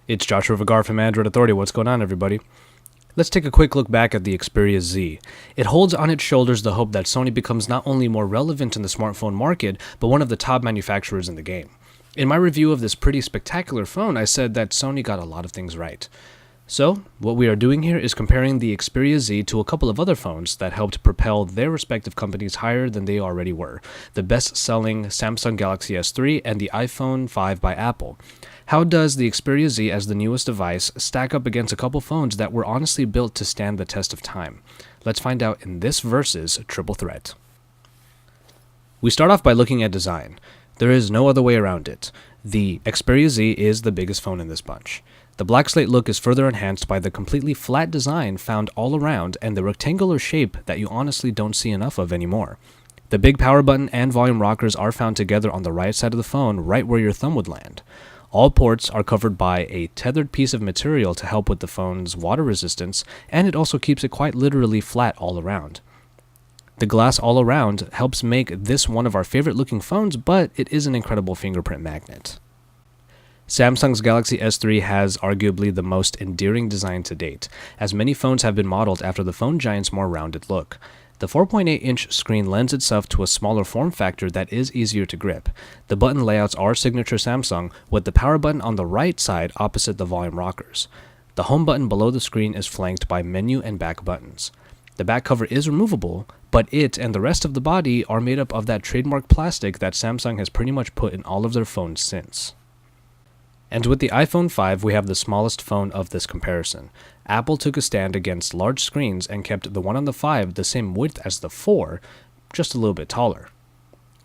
It's Joshua Vigar from Android Authority. What's going on, everybody? Let's take a quick look back at the Xperia Z. It holds on its shoulders the hope that Sony becomes not only more relevant in the smartphone market, but one of the top manufacturers in the game. In my review of this pretty spectacular phone, I said that Sony got a lot of things right. So, what we are doing here is comparing the Xperia Z to a couple of other phones that helped propel their respective companies higher than they already were, the best-selling Samsung Galaxy S3 and the iPhone 5 by Apple. How does the Xperia Z as the newest device stack up against a couple phones that were honestly built to stand the test of time? Let's find out in this versus Triple Threat. We start off by looking at design. There is no other way around it. The Xperia Z is the biggest phone in this bunch. The black slate look is further enhanced by the completely flat design found all around and the rectangular shape that you honestly don't see enough of anymore. The big power button and volume rockers are found together on the right side of the phone, right where your thumb would land. All ports are covered by a tethered piece of material to help with the phone's water resistance, and it also keeps it quite literally flat all around. The glass all around helps make this one of our favorite looking phones, but it is an incredible fingerprint magnet. Samsung's Galaxy S3 has arguably the most endearing design to date, as many phones have been modeled after the phone giant's more rounded look. The 4.8-inch screen lends itself to a smaller form factor that is easier to grip. The button layouts are signature Samsung, with the power button on the right side opposite the volume rockers. The home button below the screen is flanked by menu and back buttons. The back cover is removable, but it and the rest of the body are made up of that trademark plastic that Samsung has pretty much put in all of their phones since. And with the iPhone 5, we have the smallest phone of this comparison. Apple took a stand against large screens and kept the one on the 5 the same width as the 4, just a little bit taller.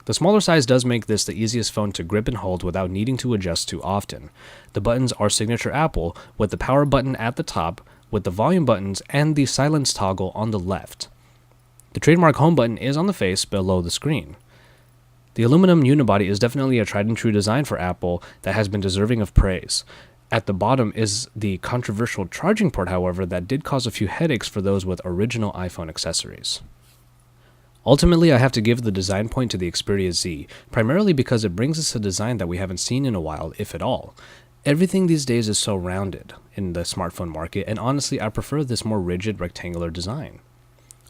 The smaller size does make this the easiest phone to grip and hold without needing to adjust too often. The buttons are signature Apple, with the power button at the top, with the volume buttons and the silence toggle on the left. The trademark home button is on the face below the screen. The aluminum unibody is definitely a tried and true design for Apple that has been deserving of praise. At the bottom is the controversial charging port, however, that did cause a few headaches for those with original iPhone accessories. Ultimately, I have to give the design point to the Xperia Z, primarily because it brings us a design that we haven't seen in a while, if at all. Everything these days is so rounded in the smartphone market, and honestly, I prefer this more rigid rectangular design.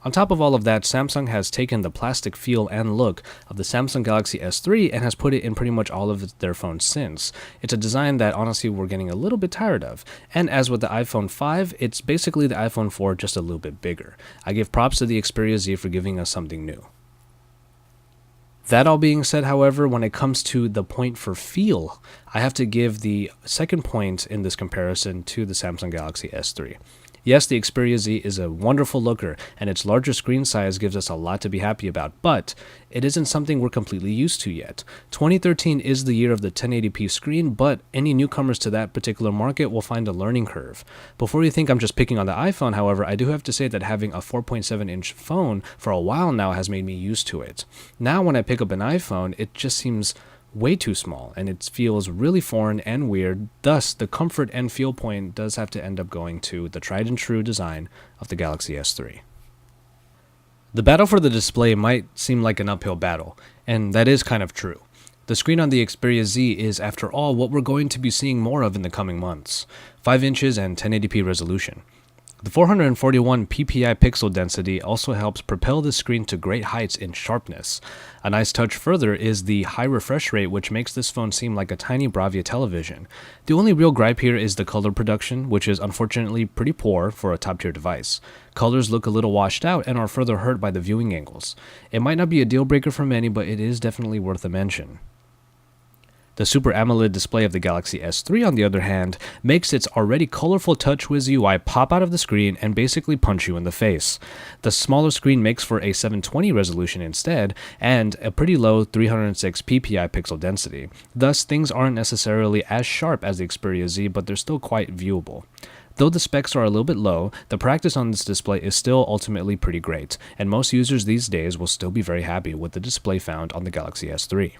On top of all of that, Samsung has taken the plastic feel and look of the Samsung Galaxy S3 and has put it in pretty much all of their phones since. It's a design that honestly we're getting a little bit tired of, and as with the iPhone 5, it's basically the iPhone 4 just a little bit bigger. I give props to the Xperia Z for giving us something new. That all being said, however, when it comes to the point for feel, I have to give the second point in this comparison to the Samsung Galaxy S3. Yes, the Xperia Z is a wonderful looker, and its larger screen size gives us a lot to be happy about, but it isn't something we're completely used to yet. 2013 is the year of the 1080p screen, but any newcomers to that particular market will find a learning curve. Before you think I'm just picking on the iPhone, however, I do have to say that having a 4.7-inch phone for a while now has made me used to it. Now when I pick up an iPhone, it just seems way too small, and it feels really foreign and weird. Thus, the comfort and feel point does have to end up going to the tried and true design of the Galaxy S3. The battle for the display might seem like an uphill battle, and that is kind of true. The screen on the Xperia Z is, after all, what we're going to be seeing more of in the coming months. 5 inches and 1080p resolution. The 441 ppi pixel density also helps propel the screen to great heights in sharpness. A nice touch further is the high refresh rate, which makes this phone seem like a tiny Bravia television. The only real gripe here is the color production, which is unfortunately pretty poor for a top-tier device. Colors look a little washed out and are further hurt by the viewing angles. It might not be a deal breaker for many, but it is definitely worth a mention. The Super AMOLED display of the Galaxy S3, on the other hand, makes its already colorful TouchWiz UI pop out of the screen and basically punch you in the face. The smaller screen makes for a 720 resolution instead, and a pretty low 306 ppi pixel density. Thus, things aren't necessarily as sharp as the Xperia Z, but they're still quite viewable. Though the specs are a little bit low, the practice on this display is still ultimately pretty great, and most users these days will still be very happy with the display found on the Galaxy S3.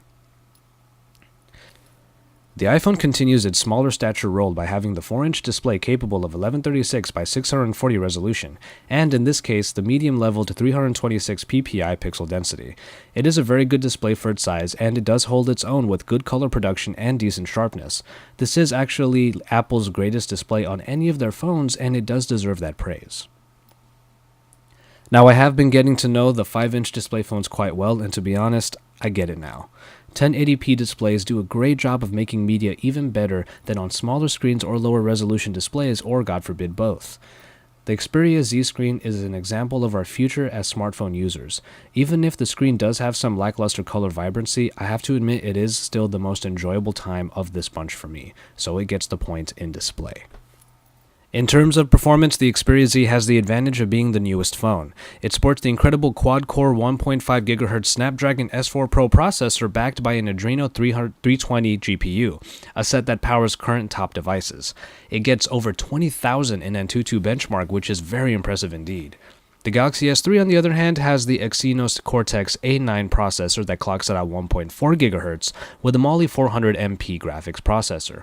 The iPhone continues its smaller stature role by having the 4-inch display capable of 1136 by 640 resolution, and in this case, the medium level to 326 ppi pixel density. It is a very good display for its size, and it does hold its own with good color production and decent sharpness. This is actually Apple's greatest display on any of their phones, and it does deserve that praise. Now, I have been getting to know the 5-inch display phones quite well, and to be honest, I get it now. 1080p displays do a great job of making media even better than on smaller screens or lower resolution displays, or God forbid both. The Xperia Z screen is an example of our future as smartphone users. Even if the screen does have some lackluster color vibrancy, I have to admit it is still the most enjoyable time of this bunch for me, so it gets the point in display. In terms of performance, the Xperia Z has the advantage of being the newest phone. It sports the incredible quad-core 1.5 GHz Snapdragon S4 Pro processor backed by an Adreno 320 GPU, a set that powers current top devices. It gets over 20,000 in Antutu benchmark, which is very impressive indeed. The Galaxy S3, on the other hand, has the Exynos Cortex A9 processor that clocks at 1.4 GHz with a Mali 400MP graphics processor.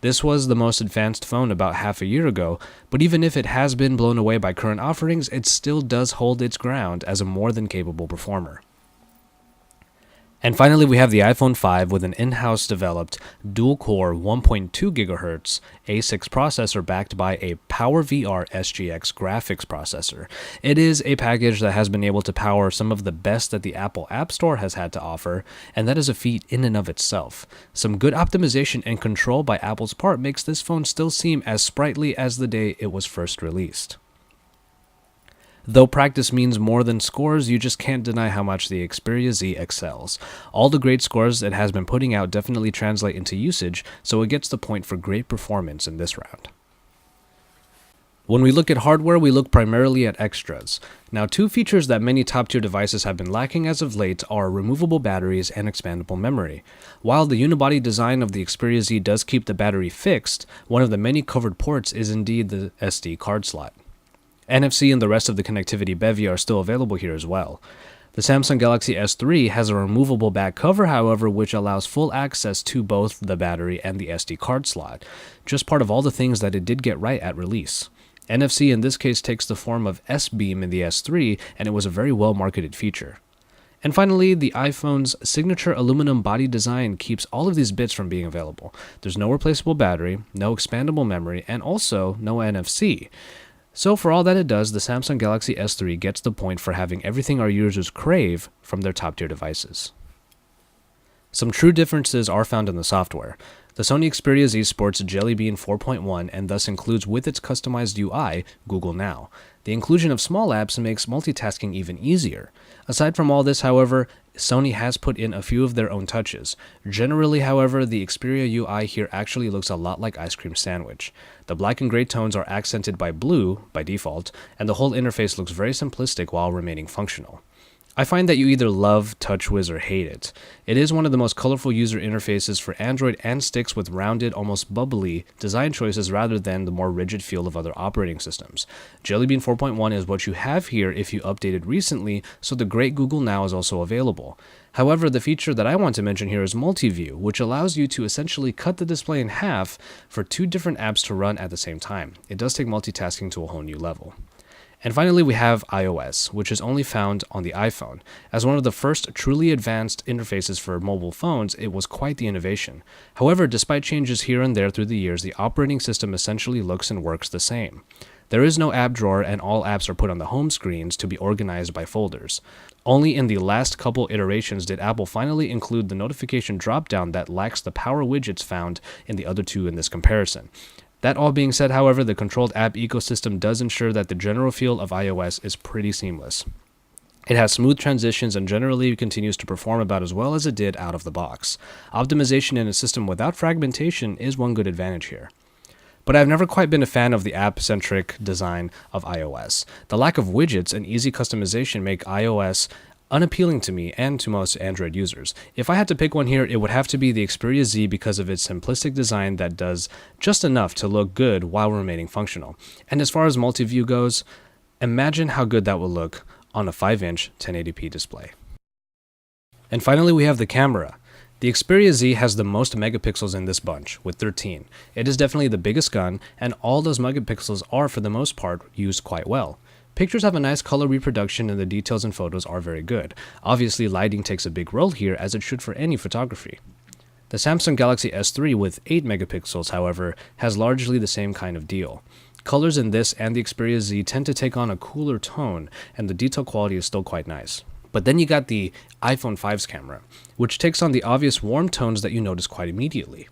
This was the most advanced phone about half a year ago, but even if it has been blown away by current offerings, it still does hold its ground as a more than capable performer. And finally, we have the iPhone 5 with an in-house developed dual-core 1.2 GHz A6 processor backed by a PowerVR SGX graphics processor. It is a package that has been able to power some of the best that the Apple App Store has had to offer, and that is a feat in and of itself. Some good optimization and control by Apple's part makes this phone still seem as sprightly as the day it was first released. Though practice means more than scores, you just can't deny how much the Xperia Z excels. All the great scores it has been putting out definitely translate into usage, so it gets the point for great performance in this round. When we look at hardware, we look primarily at extras. Now, two features that many top-tier devices have been lacking as of late are removable batteries and expandable memory. While the unibody design of the Xperia Z does keep the battery fixed, one of the many covered ports is indeed the SD card slot. NFC and the rest of the connectivity bevy are still available here as well. The Samsung Galaxy S3 has a removable back cover, however, which allows full access to both the battery and the SD card slot, just part of all the things that it did get right at release. NFC in this case takes the form of S-Beam in the S3, and it was a very well marketed feature. And finally, the iPhone's signature aluminum body design keeps all of these bits from being available. There's no replaceable battery, no expandable memory, and also no NFC. So for all that it does, the Samsung Galaxy S3 gets the point for having everything our users crave from their top-tier devices. Some true differences are found in the software. The Sony Xperia Z sports Jelly Bean 4.1 and thus includes with its customized UI, Google Now. The inclusion of small apps makes multitasking even easier. Aside from all this, however, Sony has put in a few of their own touches. Generally, however, the Xperia UI here actually looks a lot like Ice Cream Sandwich. The black and gray tones are accented by blue, by default, and the whole interface looks very simplistic while remaining functional. I find that you either love TouchWiz or hate it. It is one of the most colorful user interfaces for Android and sticks with rounded, almost bubbly design choices rather than the more rigid feel of other operating systems. Jelly Bean 4.1 is what you have here if you updated recently, so the great Google Now is also available. However, the feature that I want to mention here is Multiview, which allows you to essentially cut the display in half for two different apps to run at the same time. It does take multitasking to a whole new level. And finally, we have iOS, which is only found on the iPhone. As one of the first truly advanced interfaces for mobile phones, it was quite the innovation. However, despite changes here and there through the years, the operating system essentially looks and works the same. There is no app drawer, and all apps are put on the home screens to be organized by folders. Only in the last couple iterations did Apple finally include the notification dropdown that lacks the power widgets found in the other two in this comparison. That all being said, however, the controlled app ecosystem does ensure that the general feel of iOS is pretty seamless. It has smooth transitions and generally continues to perform about as well as it did out of the box. Optimization in a system without fragmentation is one good advantage here. But I've never quite been a fan of the app-centric design of iOS. The lack of widgets and easy customization make iOS unappealing to me and to most Android users. If I had to pick one here, it would have to be the Xperia Z because of its simplistic design that does just enough to look good while remaining functional. And as far as multi-view goes, imagine how good that will look on a 5-inch 1080p display. And finally, we have the camera. The Xperia Z has the most megapixels in this bunch, with 13. It is definitely the biggest gun, and all those megapixels are, for the most part, used quite well. Pictures have a nice color reproduction and the details in photos are very good. Obviously, lighting takes a big role here, as it should for any photography. The Samsung Galaxy S3 with 8 megapixels, however, has largely the same kind of deal. Colors in this and the Xperia Z tend to take on a cooler tone, and the detail quality is still quite nice. But then you got the iPhone 5's camera, which takes on the obvious warm tones that you notice quite immediately.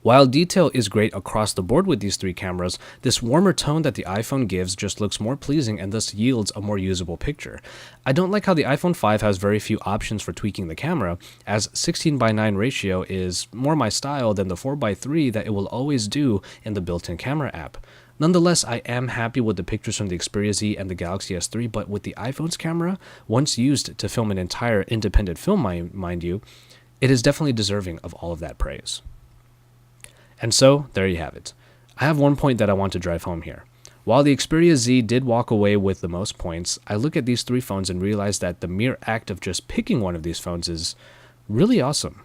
While detail is great across the board with these three cameras, this warmer tone that the iPhone gives just looks more pleasing and thus yields a more usable picture. I don't like how the iPhone 5 has very few options for tweaking the camera, as 16:9 ratio is more my style than the 4:3 that it will always do in the built-in camera app. Nonetheless, I am happy with the pictures from the Xperia Z and the Galaxy S3, but with the iPhone's camera, once used to film an entire independent film, mind you, it is definitely deserving of all of that praise. And so, there you have it. I have one point that I want to drive home here. While the Xperia Z did walk away with the most points, I look at these three phones and realize that the mere act of just picking one of these phones is really awesome.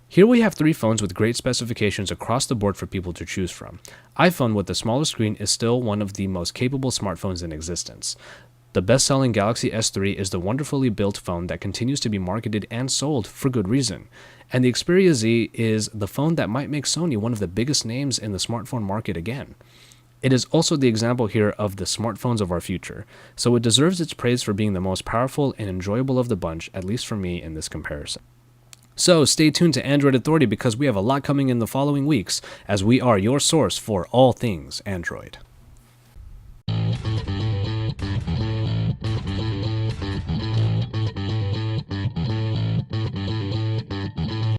Here we have three phones with great specifications across the board for people to choose from. iPhone with the smaller screen is still one of the most capable smartphones in existence. The best-selling Galaxy S3 is the wonderfully built phone that continues to be marketed and sold for good reason. And the Xperia Z is the phone that might make Sony one of the biggest names in the smartphone market again. It is also the example here of the smartphones of our future, so it deserves its praise for being the most powerful and enjoyable of the bunch, at least for me in this comparison. So stay tuned to Android Authority because we have a lot coming in the following weeks, as we are your source for all things Android.